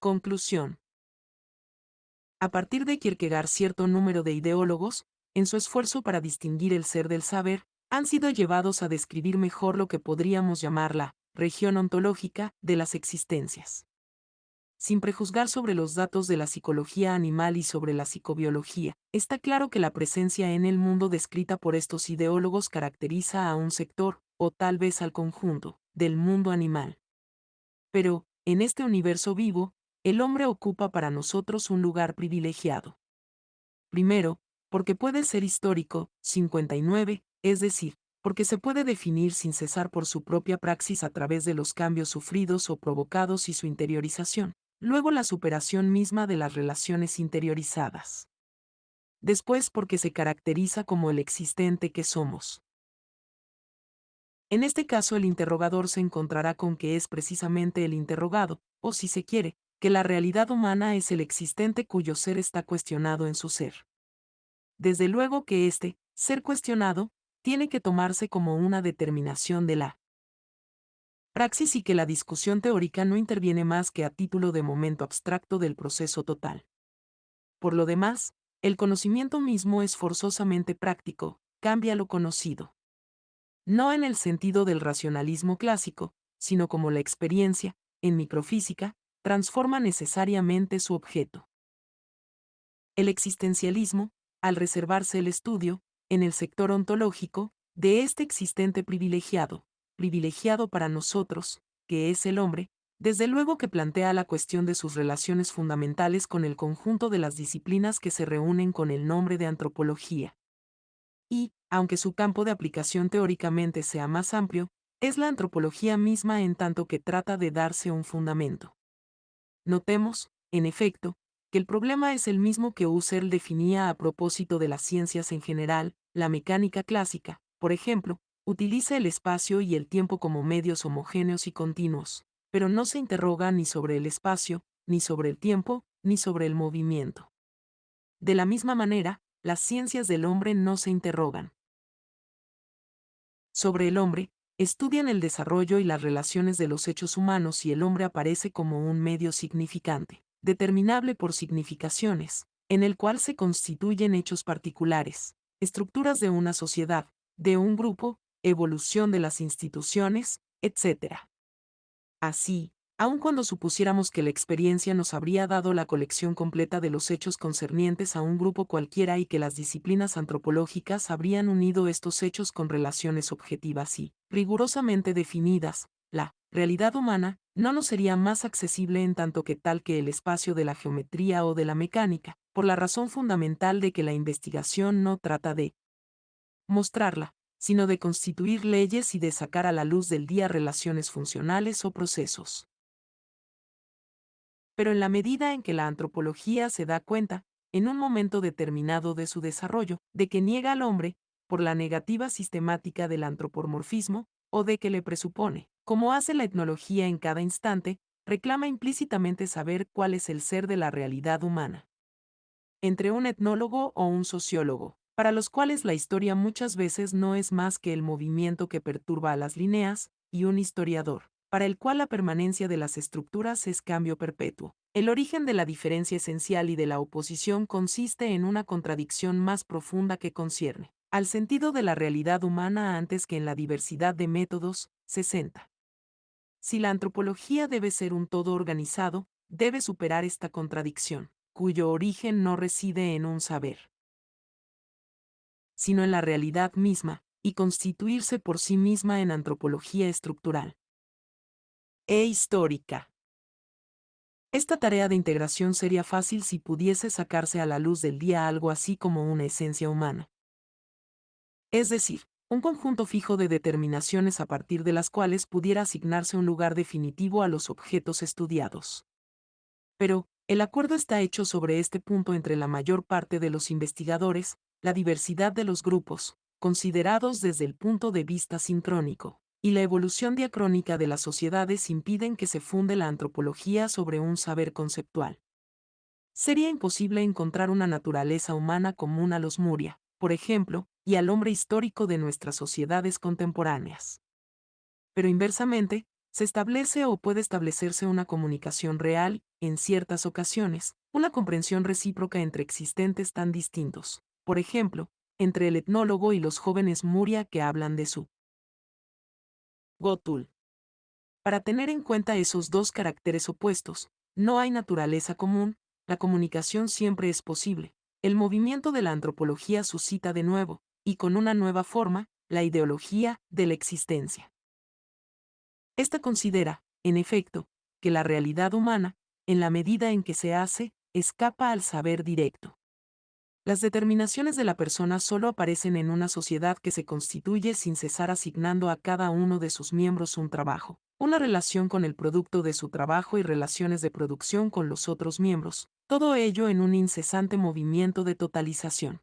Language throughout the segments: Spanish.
Conclusión. A partir de Kierkegaard, cierto número de ideólogos, en su esfuerzo para distinguir el ser del saber, han sido llevados a describir mejor lo que podríamos llamar la región ontológica de las existencias. Sin prejuzgar sobre los datos de la psicología animal y sobre la psicobiología, está claro que la presencia en el mundo descrita por estos ideólogos caracteriza a un sector, o tal vez al conjunto, del mundo animal. Pero, en este universo vivo, el hombre ocupa para nosotros un lugar privilegiado. Primero, porque puede ser histórico, 59, es decir, porque se puede definir sin cesar por su propia praxis a través de los cambios sufridos o provocados y su interiorización. Luego la superación misma de las relaciones interiorizadas. Después porque se caracteriza como el existente que somos. En este caso el interrogador se encontrará con que es precisamente el interrogado, o si se quiere, que la realidad humana es el existente cuyo ser está cuestionado en su ser. Desde luego que este, ser cuestionado, tiene que tomarse como una determinación de la praxis y que la discusión teórica no interviene más que a título de momento abstracto del proceso total. Por lo demás, el conocimiento mismo es forzosamente práctico, cambia lo conocido. No en el sentido del racionalismo clásico, sino como la experiencia, en microfísica, transforma necesariamente su objeto. El existencialismo, al reservarse el estudio, en el sector ontológico, de este existente privilegiado para nosotros, que es el hombre, desde luego que plantea la cuestión de sus relaciones fundamentales con el conjunto de las disciplinas que se reúnen con el nombre de antropología. Y, aunque su campo de aplicación teóricamente sea más amplio, es la antropología misma en tanto que trata de darse un fundamento. Notemos, en efecto, que el problema es el mismo que Husserl definía a propósito de las ciencias en general. La mecánica clásica, por ejemplo, utiliza el espacio y el tiempo como medios homogéneos y continuos, pero no se interroga ni sobre el espacio, ni sobre el tiempo, ni sobre el movimiento. De la misma manera, las ciencias del hombre no se interrogan sobre el hombre, estudian el desarrollo y las relaciones de los hechos humanos y el hombre aparece como un medio significante, determinable por significaciones, en el cual se constituyen hechos particulares, estructuras de una sociedad, de un grupo, evolución de las instituciones, etc. Así, aun cuando supusiéramos que la experiencia nos habría dado la colección completa de los hechos concernientes a un grupo cualquiera y que las disciplinas antropológicas habrían unido estos hechos con relaciones objetivas y, rigurosamente definidas, la realidad humana no nos sería más accesible en tanto que tal que el espacio de la geometría o de la mecánica, por la razón fundamental de que la investigación no trata de mostrarla, sino de constituir leyes y de sacar a la luz del día relaciones funcionales o procesos. Pero en la medida en que la antropología se da cuenta, en un momento determinado de su desarrollo, de que niega al hombre, por la negativa sistemática del antropomorfismo, o de que le presupone, como hace la etnología en cada instante, reclama implícitamente saber cuál es el ser de la realidad humana. Entre un etnólogo o un sociólogo, para los cuales la historia muchas veces no es más que el movimiento que perturba a las líneas, y un historiador, para el cual la permanencia de las estructuras es cambio perpetuo. El origen de la diferencia esencial y de la oposición consiste en una contradicción más profunda que concierne al sentido de la realidad humana antes que en la diversidad de métodos. 60. Si la antropología debe ser un todo organizado, debe superar esta contradicción, cuyo origen no reside en un saber, sino en la realidad misma, y constituirse por sí misma en antropología estructural e histórica. Esta tarea de integración sería fácil si pudiese sacarse a la luz del día algo así como una esencia humana. Es decir, un conjunto fijo de determinaciones a partir de las cuales pudiera asignarse un lugar definitivo a los objetos estudiados. Pero, el acuerdo está hecho sobre este punto entre la mayor parte de los investigadores, la diversidad de los grupos, considerados desde el punto de vista sincrónico, y la evolución diacrónica de las sociedades impiden que se funde la antropología sobre un saber conceptual. Sería imposible encontrar una naturaleza humana común a los Muria, por ejemplo, y al hombre histórico de nuestras sociedades contemporáneas. Pero inversamente, Se establece o puede establecerse una comunicación real, en ciertas ocasiones, una comprensión recíproca entre existentes tan distintos. Por ejemplo, entre el etnólogo y los jóvenes Muria que hablan de su Gotul. Para tener en cuenta esos dos caracteres opuestos, no hay naturaleza común, la comunicación siempre es posible. El movimiento de la antropología suscita de nuevo, y con una nueva forma, la ideología de la existencia. Esta considera, en efecto, que la realidad humana, en la medida en que se hace, escapa al saber directo. Las determinaciones de la persona solo aparecen en una sociedad que se constituye sin cesar asignando a cada uno de sus miembros un trabajo, una relación con el producto de su trabajo y relaciones de producción con los otros miembros, todo ello en un incesante movimiento de totalización.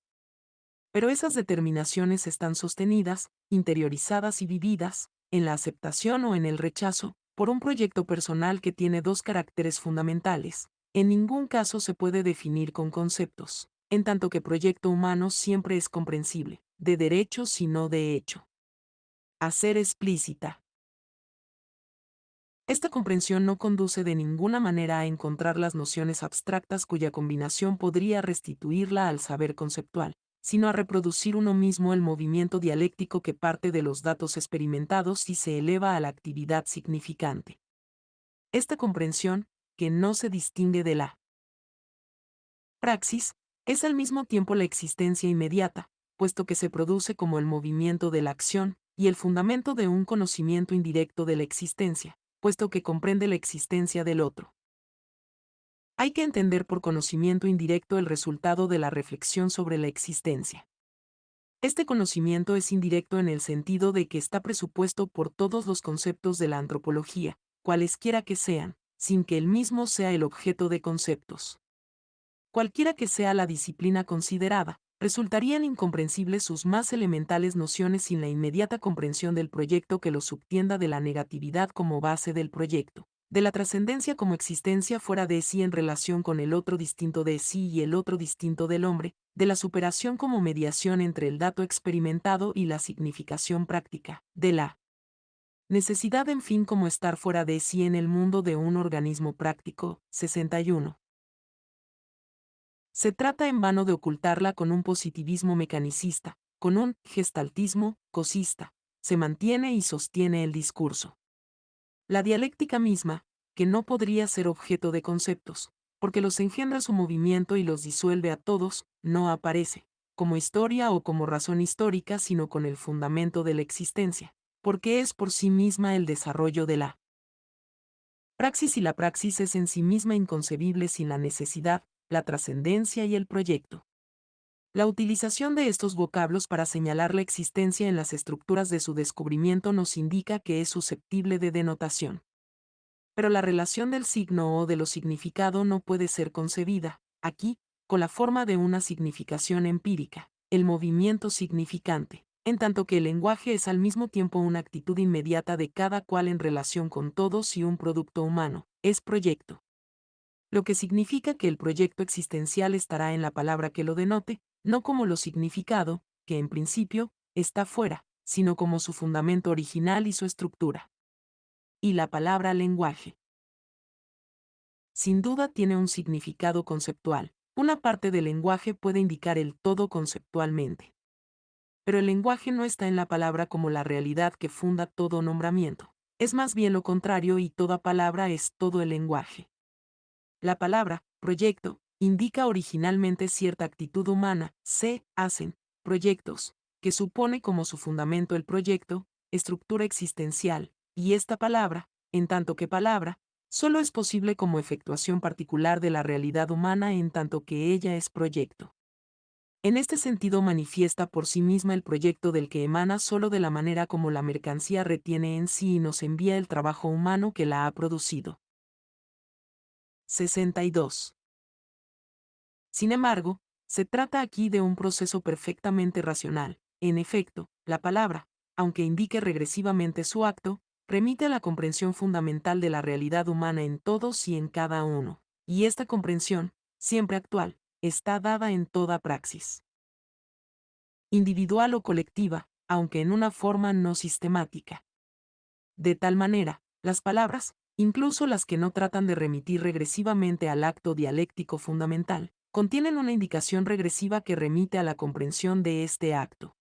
Pero esas determinaciones están sostenidas, interiorizadas y vividas, en la aceptación o en el rechazo, por un proyecto personal que tiene dos caracteres fundamentales. En ningún caso se puede definir con conceptos, en tanto que proyecto humano siempre es comprensible, de derecho si no de hecho. Hacer explícita. Esta comprensión no conduce de ninguna manera a encontrar las nociones abstractas cuya combinación podría restituirla al saber conceptual, sino a reproducir uno mismo el movimiento dialéctico que parte de los datos experimentados y se eleva a la actividad significante. Esta comprensión, que no se distingue de la praxis, es al mismo tiempo la existencia inmediata, puesto que se produce como el movimiento de la acción, y el fundamento de un conocimiento indirecto de la existencia, puesto que comprende la existencia del otro. Hay que entender por conocimiento indirecto el resultado de la reflexión sobre la existencia. Este conocimiento es indirecto en el sentido de que está presupuesto por todos los conceptos de la antropología, cualesquiera que sean, sin que el mismo sea el objeto de conceptos. Cualquiera que sea la disciplina considerada, resultarían incomprensibles sus más elementales nociones sin la inmediata comprensión del proyecto que lo subtienda, de la negatividad como base del proyecto, de la trascendencia como existencia fuera de sí en relación con el otro distinto de sí y el otro distinto del hombre, de la superación como mediación entre el dato experimentado y la significación práctica, de la necesidad en fin como estar fuera de sí en el mundo de un organismo práctico. 61. Se trata en vano de ocultarla con un positivismo mecanicista, con un gestaltismo cosista. Se mantiene y sostiene el discurso. La dialéctica misma, que no podría ser objeto de conceptos, porque los engendra su movimiento y los disuelve a todos, no aparece, como historia o como razón histórica, sino con el fundamento de la existencia, porque es por sí misma el desarrollo de la praxis y la praxis es en sí misma inconcebible sin la necesidad, la trascendencia y el proyecto. La utilización de estos vocablos para señalar la existencia en las estructuras de su descubrimiento nos indica que es susceptible de denotación. Pero la relación del signo o de lo significado no puede ser concebida, aquí, con la forma de una significación empírica, el movimiento significante, en tanto que el lenguaje es al mismo tiempo una actitud inmediata de cada cual en relación con todos y un producto humano, es proyecto. Lo que significa que el proyecto existencial estará en la palabra que lo denote, no como lo significado, que en principio, está fuera, sino como su fundamento original y su estructura. Y la palabra lenguaje. Sin duda tiene un significado conceptual. Una parte del lenguaje puede indicar el todo conceptualmente. Pero el lenguaje no está en la palabra como la realidad que funda todo nombramiento. Es más bien lo contrario y toda palabra es todo el lenguaje. La palabra, proyecto, indica originalmente cierta actitud humana, se hacen proyectos, que supone como su fundamento el proyecto, estructura existencial, y esta palabra, en tanto que palabra, solo es posible como efectuación particular de la realidad humana en tanto que ella es proyecto. En este sentido manifiesta por sí misma el proyecto del que emana solo de la manera como la mercancía retiene en sí y nos envía el trabajo humano que la ha producido. 62. Sin embargo, se trata aquí de un proceso perfectamente racional. En efecto, la palabra, aunque indique regresivamente su acto, remite a la comprensión fundamental de la realidad humana en todos y en cada uno, y esta comprensión, siempre actual, está dada en toda praxis. Individual o colectiva, aunque en una forma no sistemática. De tal manera, Las palabras, incluso las que no tratan de remitir regresivamente al acto dialéctico fundamental, contienen una indicación regresiva que remite a la comprensión de este acto.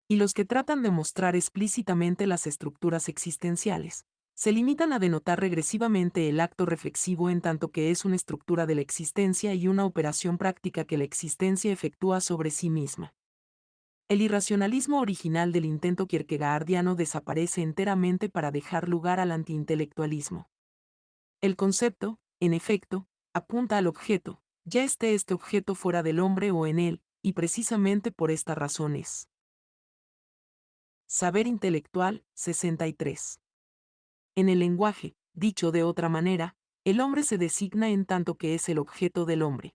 Y los que tratan de mostrar explícitamente las estructuras existenciales, se limitan a denotar regresivamente el acto reflexivo en tanto que es una estructura de la existencia y una operación práctica que la existencia efectúa sobre sí misma. El irracionalismo original del intento kierkegaardiano desaparece enteramente para dejar lugar al antiintelectualismo. El concepto, en efecto, apunta al objeto, ya esté este objeto fuera del hombre o en él, y precisamente por esta razón es. Saber intelectual, 63. En el lenguaje, dicho de otra manera, el hombre se designa en tanto que es el objeto del hombre.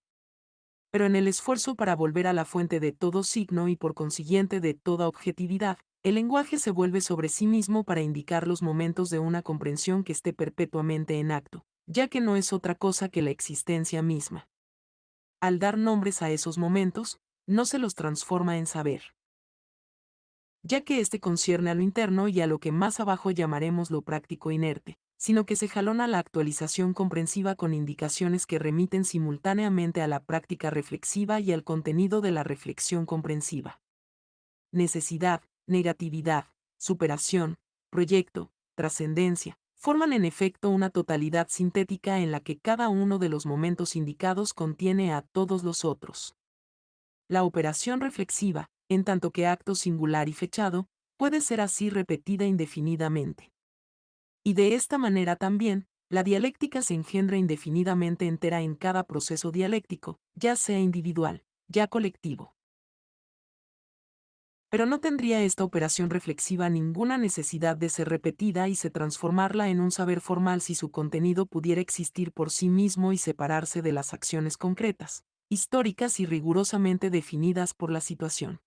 Pero en el esfuerzo para volver a la fuente de todo signo y por consiguiente de toda objetividad, el lenguaje se vuelve sobre sí mismo para indicar los momentos de una comprensión que esté perpetuamente en acto, ya que no es otra cosa que la existencia misma. Al dar nombres a esos momentos, no se los transforma en saber, ya que éste concierne a lo interno y a lo que más abajo llamaremos lo práctico inerte, sino que se jalona la actualización comprensiva con indicaciones que remiten simultáneamente a la práctica reflexiva y al contenido de la reflexión comprensiva. Necesidad, negatividad, superación, proyecto, trascendencia, forman en efecto una totalidad sintética en la que cada uno de los momentos indicados contiene a todos los otros. La operación reflexiva, en tanto que acto singular y fechado, puede ser así repetida indefinidamente. Y de esta manera también, la dialéctica se engendra indefinidamente entera en cada proceso dialéctico, ya sea individual, ya colectivo. Pero no tendría esta operación reflexiva ninguna necesidad de ser repetida y se transformarla en un saber formal si su contenido pudiera existir por sí mismo y separarse de las acciones concretas, históricas y rigurosamente definidas por la situación.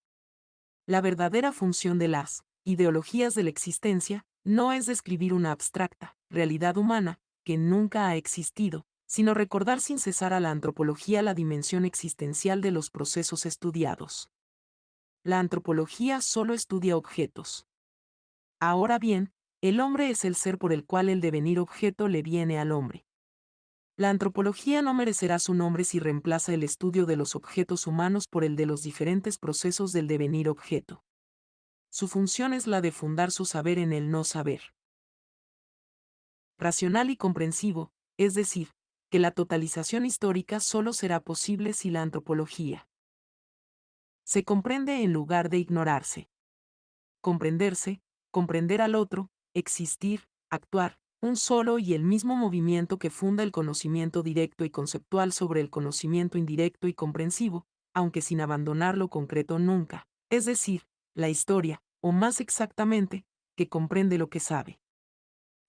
La verdadera función de las ideologías de la existencia no es describir una abstracta realidad humana que nunca ha existido, sino recordar sin cesar a la antropología la dimensión existencial de los procesos estudiados. La antropología solo estudia objetos. Ahora bien, el hombre es el ser por el cual el devenir objeto le viene al hombre. La antropología no merecerá su nombre si reemplaza el estudio de los objetos humanos por el de los diferentes procesos del devenir objeto. Su función es la de fundar su saber en el no saber. Racional y comprensivo, es decir, que la totalización histórica solo será posible si la antropología se comprende en lugar de ignorarse. Comprenderse, comprender al otro, existir, actuar, un solo y el mismo movimiento que funda el conocimiento directo y conceptual sobre el conocimiento indirecto y comprensivo, aunque sin abandonar lo concreto nunca, es decir, la historia, o más exactamente, que comprende lo que sabe.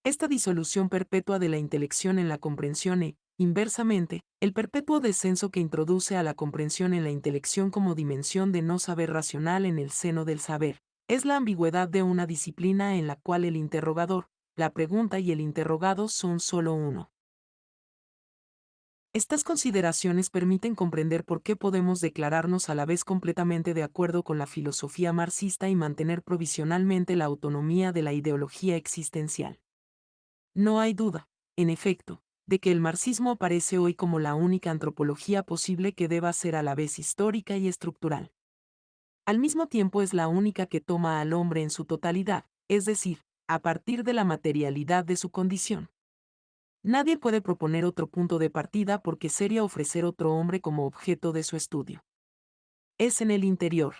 Esta disolución perpetua de la intelección en la comprensión e, inversamente, el perpetuo descenso que introduce a la comprensión en la intelección como dimensión de no saber racional en el seno del saber, es la ambigüedad de una disciplina en la cual el interrogador, la pregunta y el interrogado son solo uno. Estas consideraciones permiten comprender por qué podemos declararnos a la vez completamente de acuerdo con la filosofía marxista y mantener provisionalmente la autonomía de la ideología existencial. No hay duda, en efecto, de que el marxismo aparece hoy como la única antropología posible que deba ser a la vez histórica y estructural. Al mismo tiempo es la única que toma al hombre en su totalidad, es decir, a partir de la materialidad de su condición. Nadie puede proponer otro punto de partida porque sería ofrecer otro hombre como objeto de su estudio. Es en el interior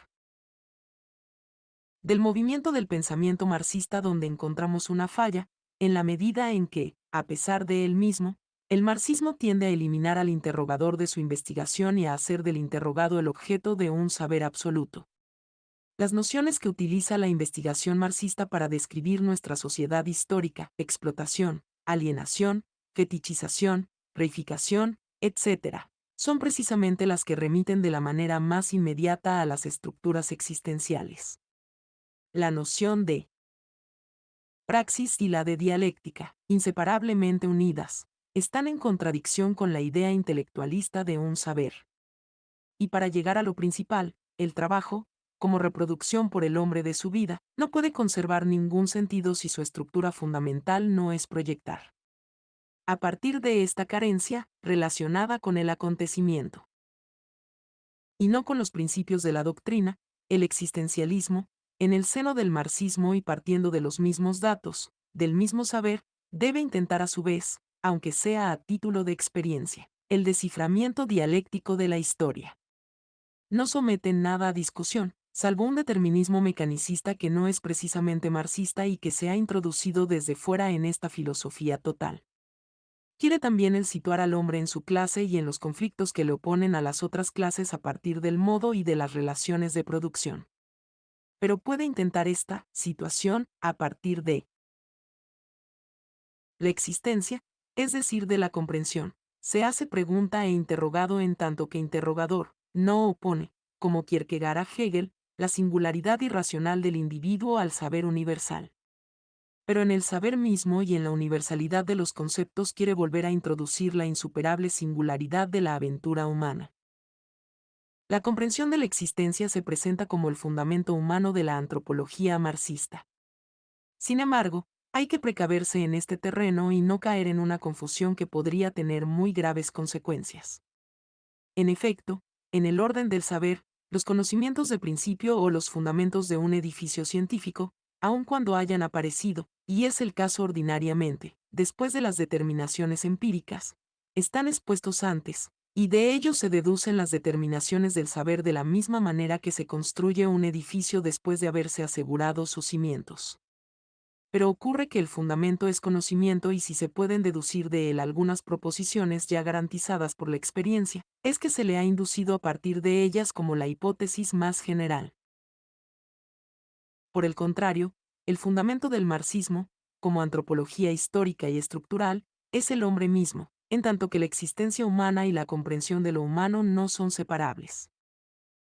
del movimiento del pensamiento marxista donde encontramos una falla, en la medida en que, a pesar de él mismo, el marxismo tiende a eliminar al interrogador de su investigación y a hacer del interrogado el objeto de un saber absoluto. Las nociones que utiliza la investigación marxista para describir nuestra sociedad histórica, explotación, alienación, fetichización, reificación, etc., son precisamente las que remiten de la manera más inmediata a las estructuras existenciales. La noción de praxis y la de dialéctica, inseparablemente unidas, están en contradicción con la idea intelectualista de un saber. Y para llegar a lo principal, el trabajo, como reproducción por el hombre de su vida, no puede conservar ningún sentido si su estructura fundamental no es proyectar. A partir de esta carencia, relacionada con el acontecimiento, y no con los principios de la doctrina, el existencialismo, en el seno del marxismo y partiendo de los mismos datos, del mismo saber, debe intentar a su vez, aunque sea a título de experiencia, el desciframiento dialéctico de la historia. No somete nada a discusión, salvo un determinismo mecanicista que no es precisamente marxista y que se ha introducido desde fuera en esta filosofía total. Quiere también el situar al hombre en su clase y en los conflictos que le oponen a las otras clases a partir del modo y de las relaciones de producción. Pero puede intentar esta situación a partir de la existencia, es decir, de la comprensión. Se hace pregunta e interrogado en tanto que interrogador, no opone, como Kierkegaard a Hegel, la singularidad irracional del individuo al saber universal. Pero en el saber mismo y en la universalidad de los conceptos quiere volver a introducir la insuperable singularidad de la aventura humana. La comprensión de la existencia se presenta como el fundamento humano de la antropología marxista. Sin embargo, hay que precaverse en este terreno y no caer en una confusión que podría tener muy graves consecuencias. En efecto, en el orden del saber, los conocimientos de principio o los fundamentos de un edificio científico, aun cuando hayan aparecido, y es el caso ordinariamente, después de las determinaciones empíricas, están expuestos antes, y de ellos se deducen las determinaciones del saber de la misma manera que se construye un edificio después de haberse asegurado sus cimientos. Pero ocurre que el fundamento es conocimiento y si se pueden deducir de él algunas proposiciones ya garantizadas por la experiencia, es que se le ha inducido a partir de ellas como la hipótesis más general. Por el contrario, el fundamento del marxismo, como antropología histórica y estructural, es el hombre mismo, en tanto que la existencia humana y la comprensión de lo humano no son separables.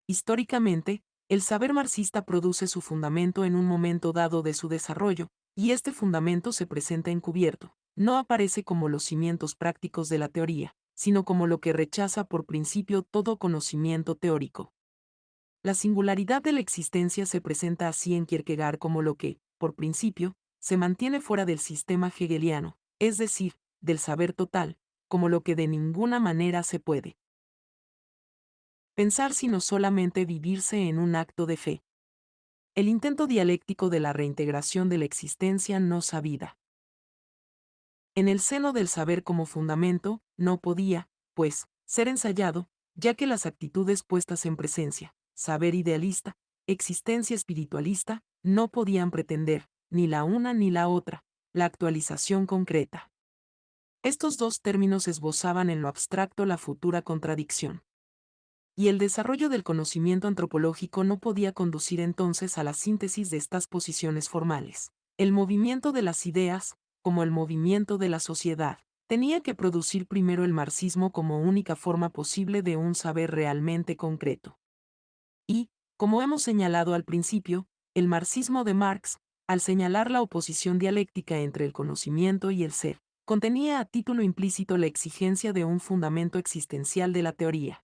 Históricamente, el saber marxista produce su fundamento en un momento dado de su desarrollo, y este fundamento se presenta encubierto, no aparece como los cimientos prácticos de la teoría, sino como lo que rechaza por principio todo conocimiento teórico. La singularidad de la existencia se presenta así en Kierkegaard como lo que, por principio, se mantiene fuera del sistema hegeliano, es decir, del saber total, como lo que de ninguna manera se puede pensar sino solamente vivirse en un acto de fe. El intento dialéctico de la reintegración de la existencia no sabida. En el seno del saber como fundamento, no podía, pues, ser ensayado, ya que las actitudes puestas en presencia, saber idealista, existencia espiritualista, no podían pretender, ni la una ni la otra, la actualización concreta. Estos dos términos esbozaban en lo abstracto la futura contradicción. Y el desarrollo del conocimiento antropológico no podía conducir entonces a la síntesis de estas posiciones formales. El movimiento de las ideas, como el movimiento de la sociedad, tenía que producir primero el marxismo como única forma posible de un saber realmente concreto. Y, como hemos señalado al principio, el marxismo de Marx, al señalar la oposición dialéctica entre el conocimiento y el ser, contenía a título implícito la exigencia de un fundamento existencial de la teoría.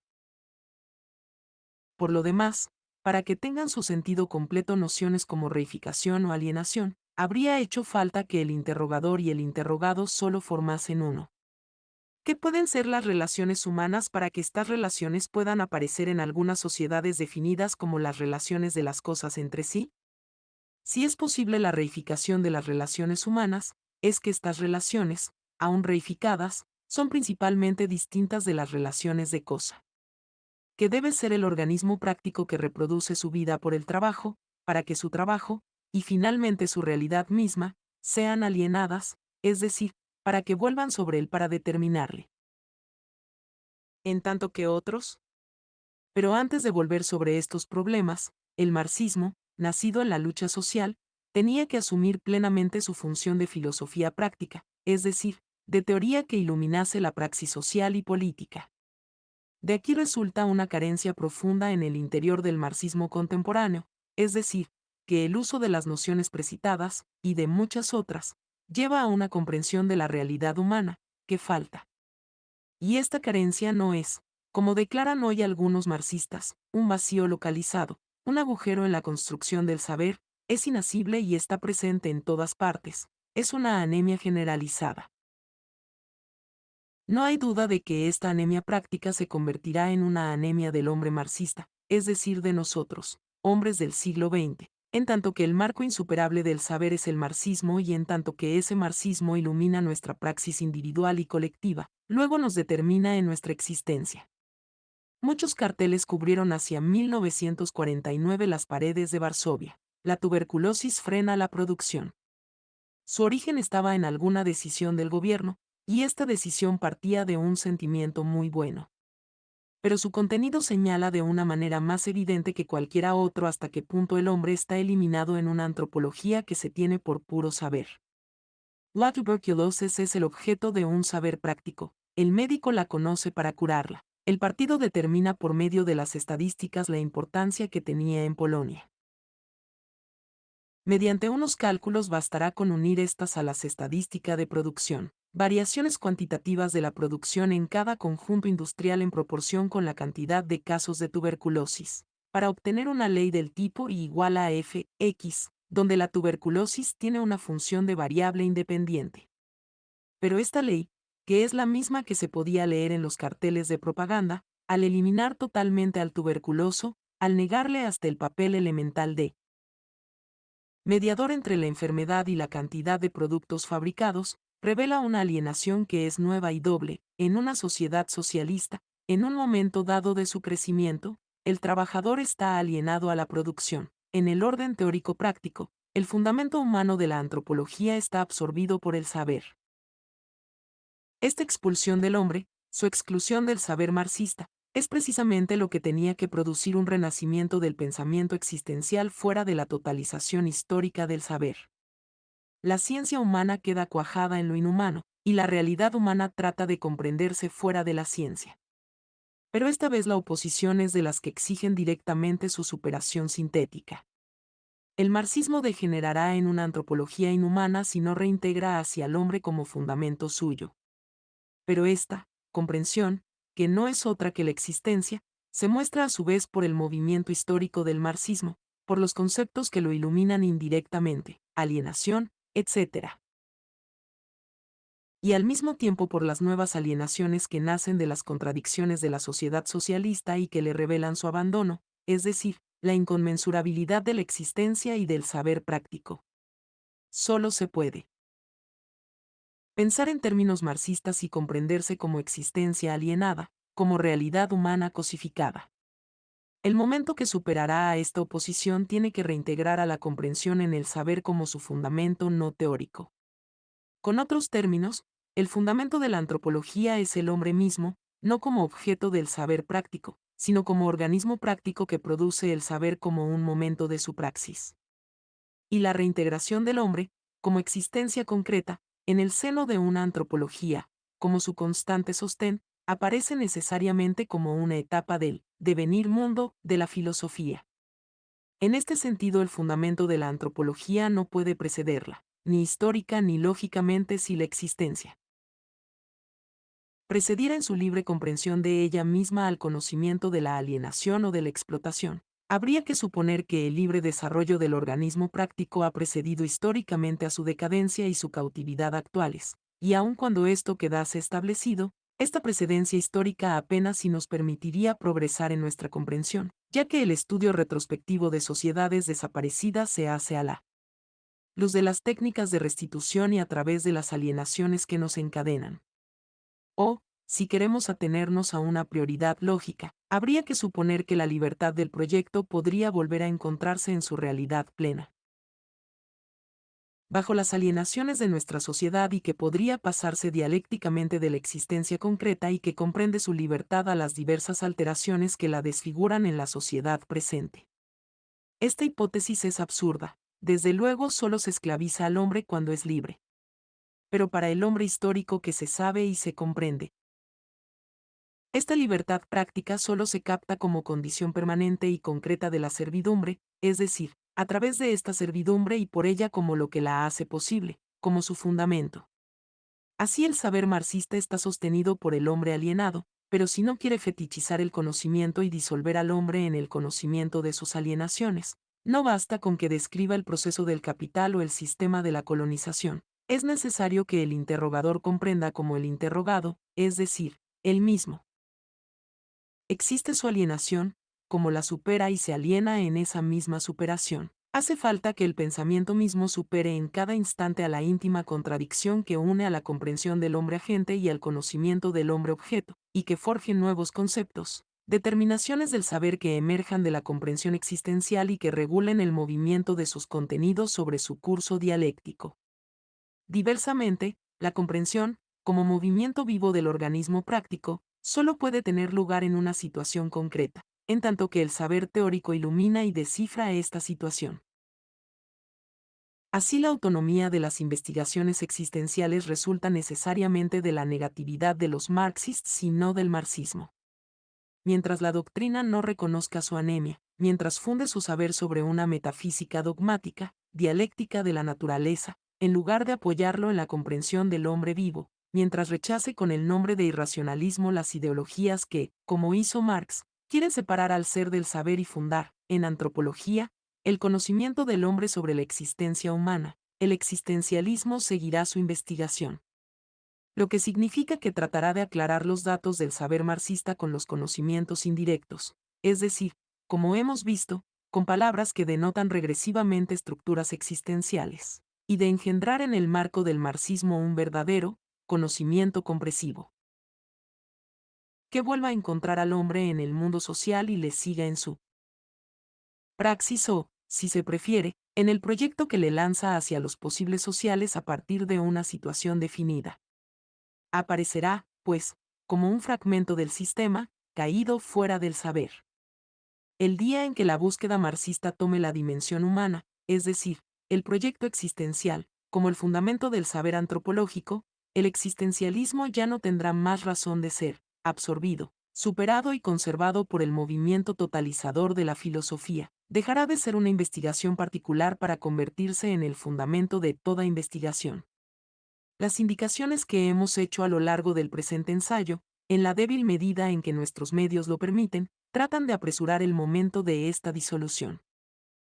Por lo demás, para que tengan su sentido completo nociones como reificación o alienación, habría hecho falta que el interrogador y el interrogado solo formasen uno. ¿Qué pueden ser las relaciones humanas para que estas relaciones puedan aparecer en algunas sociedades definidas como las relaciones de las cosas entre sí? Si es posible la reificación de las relaciones humanas, es que estas relaciones, aún reificadas, son principalmente distintas de las relaciones de cosa, que debe ser el organismo práctico que reproduce su vida por el trabajo, para que su trabajo, y finalmente su realidad misma, sean alienadas, es decir, para que vuelvan sobre él para determinarle. En tanto que otros. Pero antes de volver sobre estos problemas, el marxismo, nacido en la lucha social, tenía que asumir plenamente su función de filosofía práctica, es decir, de teoría que iluminase la praxis social y política. De aquí resulta una carencia profunda en el interior del marxismo contemporáneo, es decir, que el uso de las nociones precitadas, y de muchas otras, lleva a una comprensión de la realidad humana, que falta. Y esta carencia no es, como declaran hoy algunos marxistas, un vacío localizado, Un agujero en la construcción del saber, es inasible y está presente en todas partes. Es una anemia generalizada. No hay duda de que esta anemia práctica se convertirá en una anemia del hombre marxista, es decir, de nosotros, hombres del siglo XX, en tanto que el marco insuperable del saber es el marxismo y en tanto que ese marxismo ilumina nuestra praxis individual y colectiva, luego nos determina en nuestra existencia. Muchos carteles cubrieron hacia 1949 las paredes de Varsovia. La tuberculosis frena la producción. Su origen estaba en alguna decisión del gobierno, y esta decisión partía de un sentimiento muy bueno. Pero su contenido señala de una manera más evidente que cualquiera otro hasta qué punto el hombre está eliminado en una antropología que se tiene por puro saber. La tuberculosis es el objeto de un saber práctico, el médico la conoce para curarla. El partido determina por medio de las estadísticas la importancia que tenía en Polonia. Mediante unos cálculos bastará con unir estas a las estadísticas de producción, variaciones cuantitativas de la producción en cada conjunto industrial en proporción con la cantidad de casos de tuberculosis, para obtener una ley del tipo I igual a Fx, donde la tuberculosis tiene una función de variable independiente. Pero esta ley, que es la misma que se podía leer en los carteles de propaganda, al eliminar totalmente al tuberculoso, al negarle hasta el papel elemental de mediador entre la enfermedad y la cantidad de productos fabricados, revela una alienación que es nueva y doble. En una sociedad socialista, en un momento dado de su crecimiento, el trabajador está alienado a la producción. En el orden teórico práctico, el fundamento humano de la antropología está absorbido por el saber. Esta expulsión del hombre, su exclusión del saber marxista, es precisamente lo que tenía que producir un renacimiento del pensamiento existencial fuera de la totalización histórica del saber. La ciencia humana queda cuajada en lo inhumano, y la realidad humana trata de comprenderse fuera de la ciencia. Pero esta vez la oposición es de las que exigen directamente su superación sintética. El marxismo degenerará en una antropología inhumana si no reintegra hacia el hombre como fundamento suyo. Pero esta comprensión, que no es otra que la existencia, se muestra a su vez por el movimiento histórico del marxismo, por los conceptos que lo iluminan indirectamente, alienación, etc. Y al mismo tiempo por las nuevas alienaciones que nacen de las contradicciones de la sociedad socialista y que le revelan su abandono, es decir, la inconmensurabilidad de la existencia y del saber práctico. Solo se puede pensar en términos marxistas y comprenderse como existencia alienada, como realidad humana cosificada. El momento que superará a esta oposición tiene que reintegrar a la comprensión en el saber como su fundamento no teórico. Con otros términos, el fundamento de la antropología es el hombre mismo, no como objeto del saber práctico, sino como organismo práctico que produce el saber como un momento de su praxis. Y la reintegración del hombre, como existencia concreta, en el seno de una antropología, como su constante sostén, aparece necesariamente como una etapa del devenir mundo de la filosofía. En este sentido, el fundamento de la antropología no puede precederla, ni histórica ni lógicamente si la existencia precediera en su libre comprensión de ella misma al conocimiento de la alienación o de la explotación. Habría que suponer que el libre desarrollo del organismo práctico ha precedido históricamente a su decadencia y su cautividad actuales, y aun cuando esto quedase establecido, esta precedencia histórica apenas si nos permitiría progresar en nuestra comprensión, ya que el estudio retrospectivo de sociedades desaparecidas se hace a la luz de las técnicas de restitución y a través de las alienaciones que nos encadenan. O, si queremos atenernos a una prioridad lógica, habría que suponer que la libertad del proyecto podría volver a encontrarse en su realidad plena, bajo las alienaciones de nuestra sociedad y que podría pasarse dialécticamente de la existencia concreta y que comprende su libertad a las diversas alteraciones que la desfiguran en la sociedad presente. Esta hipótesis es absurda, desde luego solo se esclaviza al hombre cuando es libre. Pero para el hombre histórico que se sabe y se comprende, esta libertad práctica solo se capta como condición permanente y concreta de la servidumbre, es decir, a través de esta servidumbre y por ella como lo que la hace posible, como su fundamento. Así el saber marxista está sostenido por el hombre alienado, pero si no quiere fetichizar el conocimiento y disolver al hombre en el conocimiento de sus alienaciones, no basta con que describa el proceso del capital o el sistema de la colonización. Es necesario que el interrogador comprenda como el interrogado, es decir, él mismo. Existe su alienación, como la supera y se aliena en esa misma superación. Hace falta que el pensamiento mismo supere en cada instante a la íntima contradicción que une a la comprensión del hombre agente y al conocimiento del hombre objeto, y que forje nuevos conceptos, determinaciones del saber que emerjan de la comprensión existencial y que regulen el movimiento de sus contenidos sobre su curso dialéctico. Diversamente, la comprensión, como movimiento vivo del organismo práctico, solo puede tener lugar en una situación concreta, en tanto que el saber teórico ilumina y descifra esta situación. Así la autonomía de las investigaciones existenciales resulta necesariamente de la negatividad de los marxistas y no del marxismo. Mientras la doctrina no reconozca su anemia, mientras funde su saber sobre una metafísica dogmática, dialéctica de la naturaleza, en lugar de apoyarlo en la comprensión del hombre vivo, mientras rechace con el nombre de irracionalismo las ideologías que, como hizo Marx, quieren separar al ser del saber y fundar, en antropología, el conocimiento del hombre sobre la existencia humana, el existencialismo seguirá su investigación. Lo que significa que tratará de aclarar los datos del saber marxista con los conocimientos indirectos, es decir, como hemos visto, con palabras que denotan regresivamente estructuras existenciales, y de engendrar en el marco del marxismo un verdadero conocimiento compresivo, que vuelva a encontrar al hombre en el mundo social y le siga en su praxis o, si se prefiere, en el proyecto que le lanza hacia los posibles sociales a partir de una situación definida. Aparecerá, pues, como un fragmento del sistema, caído fuera del saber. El día en que la búsqueda marxista tome la dimensión humana, es decir, el proyecto existencial, como el fundamento del saber antropológico, el existencialismo ya no tendrá más razón de ser, absorbido, superado y conservado por el movimiento totalizador de la filosofía. Dejará de ser una investigación particular para convertirse en el fundamento de toda investigación. Las indicaciones que hemos hecho a lo largo del presente ensayo, en la débil medida en que nuestros medios lo permiten, tratan de apresurar el momento de esta disolución.